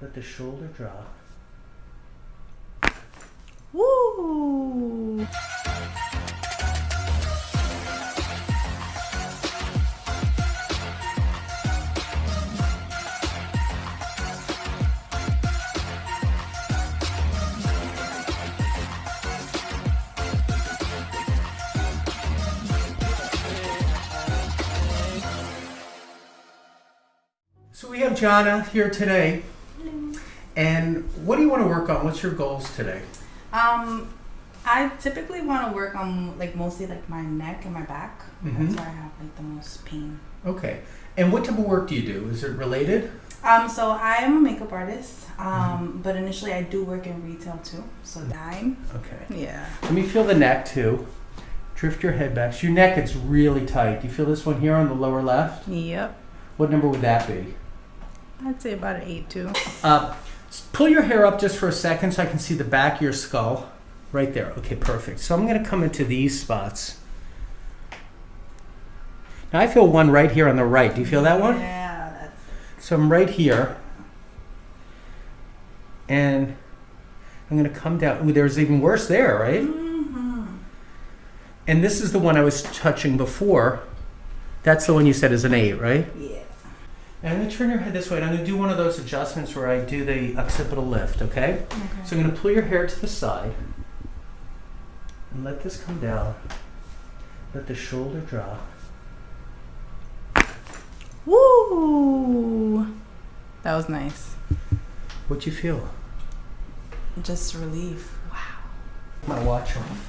Let the shoulder drop. Woo! So we have Jana here today. And what do you want to work on? What's your goals today? I typically want to work on mostly my neck and my back. Mm-hmm. That's where I have the most pain. Okay. And what type of work do you do? Is it related? So I am a makeup artist. But initially I do work in retail too. So Okay. Yeah. Let me feel the neck too. Drift your head back. So your neck is really tight. Do you feel this one here on the lower left? Yep. What number would that be? I'd say about an 8 too. Pull your hair up just for a second so I can see the back of your skull. Right there. Okay, perfect. So I'm going to come into these spots. Now I feel one right here on the right. Do you feel that one? Yeah, that's it. So I'm right here. And I'm going to come down. Ooh, there's even worse there, right? Mm-hmm. And this is the one I was touching before. That's the one you said is an 8, right? Yeah. And I'm going to turn your head this way, and I'm going to do one of those adjustments where I do the occipital lift, okay? So I'm going to pull your hair to the side and let this come down. Let the shoulder drop. Woo! That was nice. What'd you feel? Just relief. Wow. My watch off.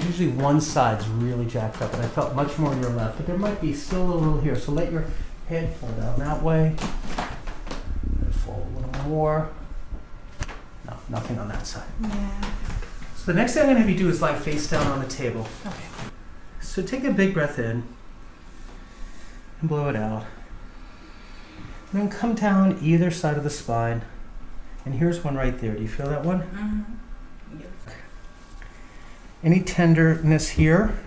Usually one side's really jacked up, and I felt much more in your left, but there might be still a little here. So let your head fall down that way. Let it fall a little more. No, nothing on that side. Yeah. So the next thing I'm going to have you do is lie face down on the table. Okay. So take a big breath in and blow it out. And then come down either side of the spine. And here's one right there. Do you feel that one? Mm-hmm. Yep. Any tenderness here?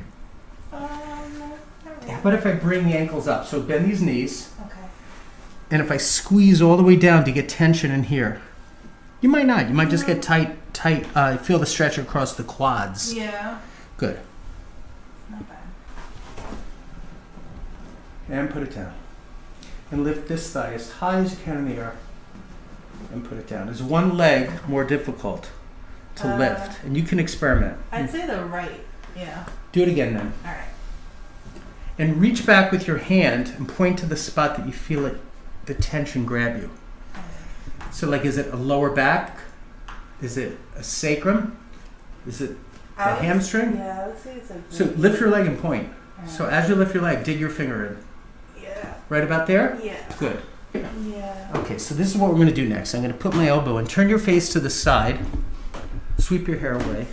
No, not really. How about if I bring the ankles up? So bend these knees. Okay. And if I squeeze all the way down to get tension in here. You might not. You might just get tight. Feel the stretch across the quads. Yeah. Good. Not bad. And put it down. And lift this thigh as high as you can in the air. And put it down. Is one leg more difficult to lift? And you can experiment. I'd say the right. Yeah. Do it again then. All right. And reach back with your hand and point to the spot that you feel it, the tension grab you. So is it a lower back? Is it a sacrum? Is it the hamstring? Yeah, I would say it's So lift your leg and point. So as you lift your leg, dig your finger in. Yeah. Right about there? Yeah. Good. Yeah. Okay, so this is what we're going to do next. I'm going to put my elbow and turn your face to the side. Sweep your hair away.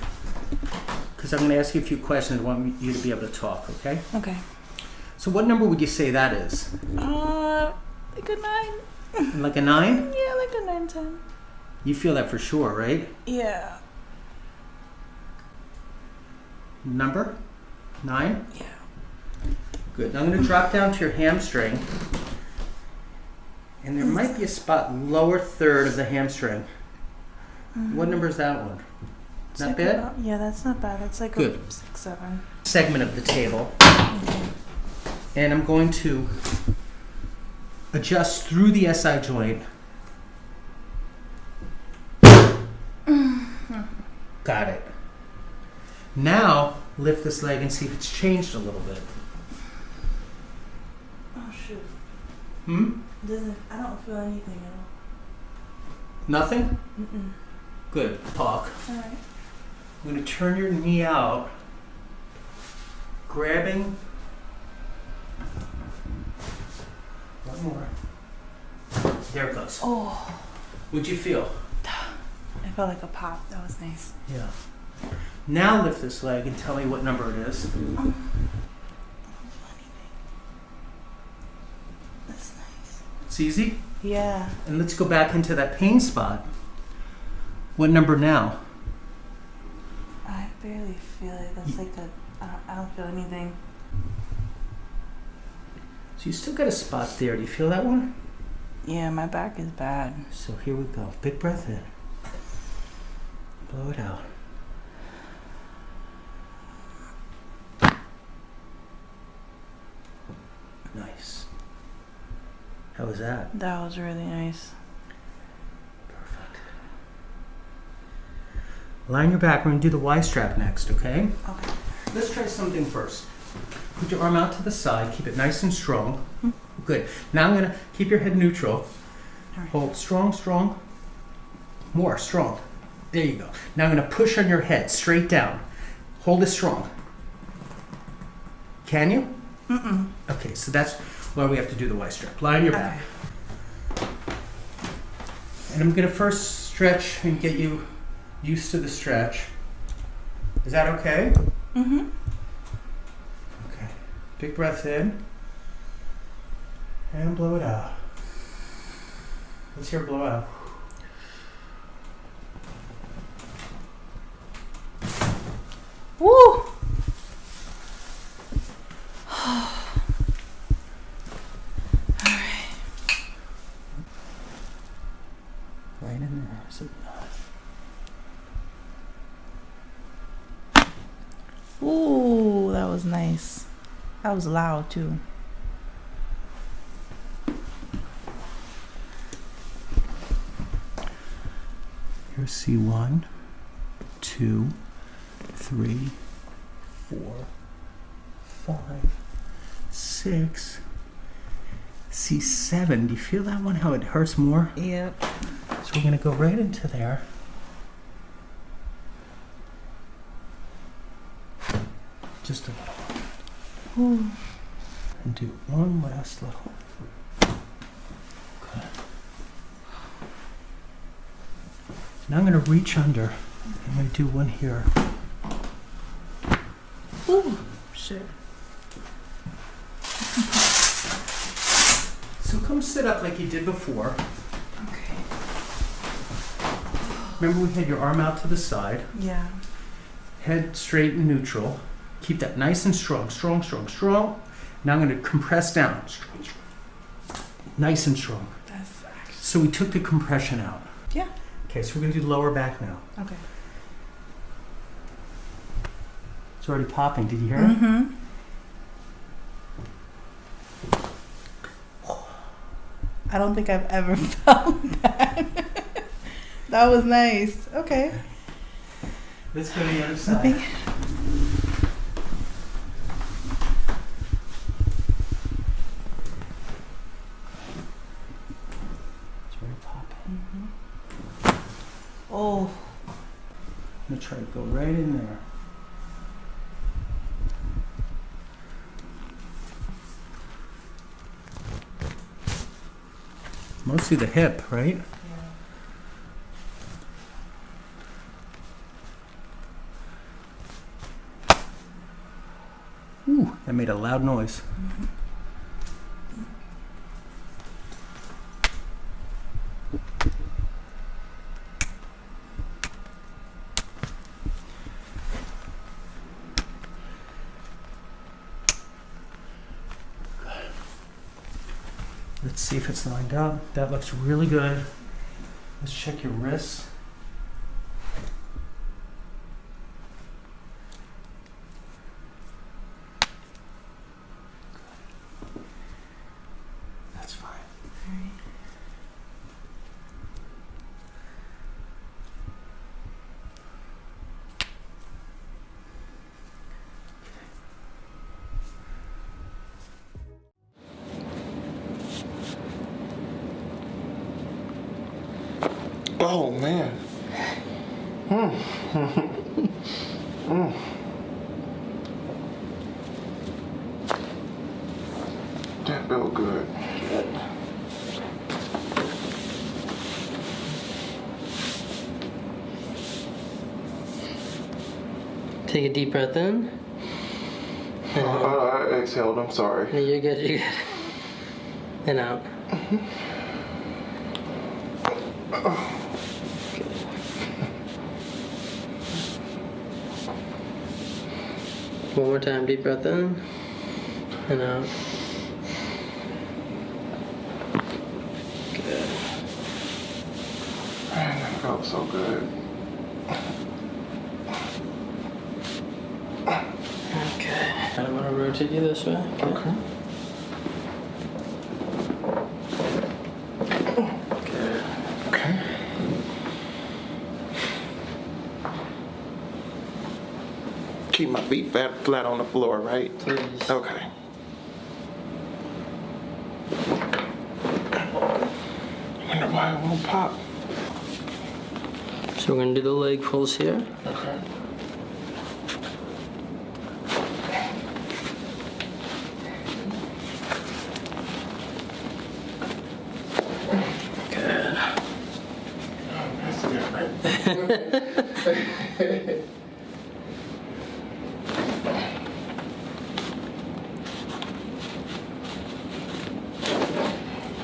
Because I'm going to ask you a few questions. I want you to be able to talk, okay? Okay. So what number would you say that is? Like a 9. Like a 9? Yeah, like a 9, 10. You feel that for sure, right? Yeah. Number? 9? Yeah. Good. Now I'm going to drop down to your hamstring. And there might be a spot lower third of the hamstring. What number is that one? Not bad? Yeah, that's not bad. That's like Good. a 6, 7. Segment of the table. And I'm going to adjust through the SI joint. Got it. Now lift this leg and see if it's changed a little bit. Oh shoot. I don't feel anything at all. Nothing? Mm-mm. Good. Talk. Alright. I'm going to turn your knee out, grabbing. One more. There it goes. Oh. What'd you feel? I felt like a pop. That was nice. Yeah. Now lift this leg and tell me what number it is. I don't feel anything. That's nice. It's easy. Yeah. And let's go back into that pain spot. What number now? I barely feel it. That's like I don't feel anything. So you still got a spot there. Do you feel that one? Yeah, my back is bad. So here we go. Big breath in. Blow it out. Nice. How was that? That was really nice. Perfect. Lie on your back. We're going to do the Y strap next, okay? Okay. Let's try something first. Put your arm out to the side. Keep it nice and strong. Good. Now I'm going to keep your head neutral. Right. Hold strong, strong. More, strong. There you go. Now I'm going to push on your head, straight down. Hold it strong. Can you? Mm-mm. Okay, so that's why we have to do the Y strap. Lie on your back. And I'm going to first stretch and get you used to the stretch. Is that okay? Mm-hmm. Okay. Big breath in. And blow it out. Let's hear it blow out. Woo! Right in there. Is it not? Ooh, that was nice. That was loud too. Here's C1, 2, 3, 4, 5, 6. C7. Do you feel that one? How it hurts more? Yep. So we're going to go right into there. Just a little. Ooh. And do one last little. Good. Now I'm going to reach under. I'm going to do one here. Ooh. Shit. So come sit up like you did before. Okay. Remember we had your arm out to the side. Yeah. Head straight and neutral. Keep that nice and strong. Strong, strong, strong. Now I'm going to compress down. Strong, strong. Nice and strong. That's actually. So we took the compression out. Yeah. Okay, so we're going to do the lower back now. Okay. It's already popping. Did you hear it? Mm-hmm. I don't think I've ever felt that. That was nice. Okay. Let's go to the other side. Okay. It's already popping. Mm-hmm. Oh. I'm going to try to go right in there. Mostly the hip, right? Yeah. Ooh, that made a loud noise. Mm-hmm. Let's see if it's lined up. That looks really good. Let's check your wrists. That's fine. All right. Oh man. That felt good. Take a deep breath in. I exhaled, I'm sorry. No, you're good, you're good. And out. One more time, deep breath in. And out. Good. felt so good. Okay. I'm gonna rotate you this way. Okay. Good. Okay. Keep my feet flat on the floor, right? Please. Okay. I wonder why it won't pop. So we're gonna do the leg pulls here. Okay. Good. That's good.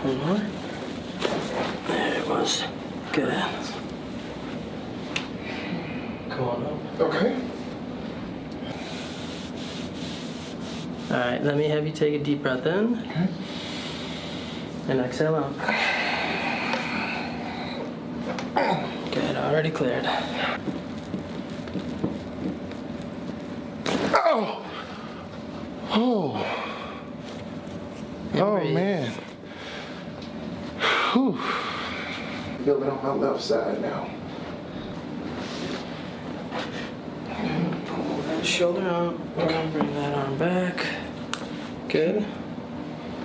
One more. There it was. Good. Come on up. Okay. All right, let me have you take a deep breath in. Okay. And exhale out. Good, already cleared. Oh! Oh! And Oh, breathe. man. Whew. Feel it on my left side now. Pull that shoulder out. We're gonna bring that arm back. Good.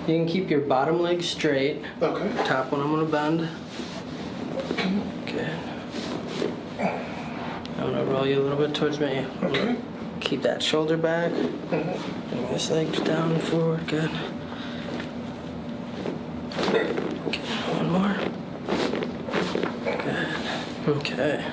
You can keep your bottom leg straight. Okay. Top one I'm gonna bend. Good. I'm gonna roll you a little bit towards me. Okay. Keep that shoulder back. Bring this leg down and forward. Good. Okay, one more. Good. Okay.